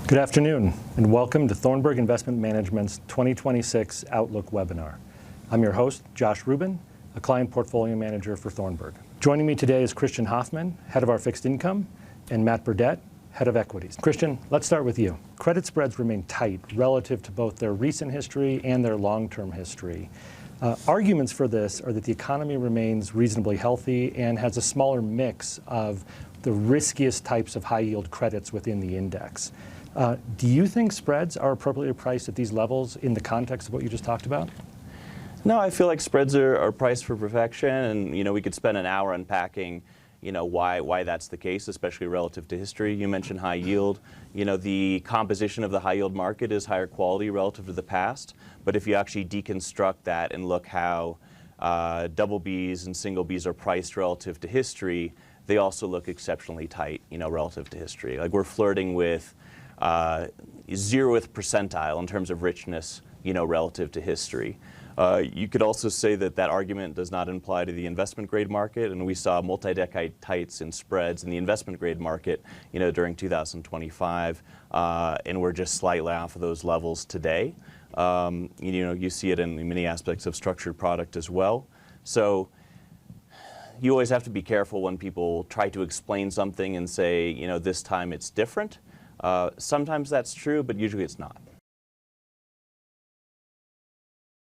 Good afternoon, and welcome to Thornburg Investment Management's 2026 Outlook webinar. I'm your host, Josh Rubin, a client portfolio manager for Thornburg. Joining me today is Christian Hoffmann, head of our fixed income, and Matt Burdett, head of equities. Christian, let's start with you. Credit spreads remain tight relative to both their recent history and their long-term history. Arguments for this are that the economy remains reasonably healthy and has a smaller mix of the riskiest types of high-yield credits within the index. Do you think spreads are appropriately priced at these levels in the context of what you just talked about? No, I feel like spreads are priced for perfection, and we could spend an hour unpacking why that's the case, especially relative to history. You mentioned high yield. The composition of the high yield market is higher quality relative to the past, but if you actually deconstruct that and look how double Bs and single Bs are priced relative to history, they also look exceptionally tight, relative to history. Like we're flirting with 0th percentile in terms of richness, relative to history. You could also say that argument does not apply to the investment grade market, and we saw multi-decade tights in spreads in the investment grade market, during 2025, and we're just slightly off of those levels today. You see it in many aspects of structured product as well. So you always have to be careful when people try to explain something and say, this time it's different. Sometimes that's true, but usually it's not.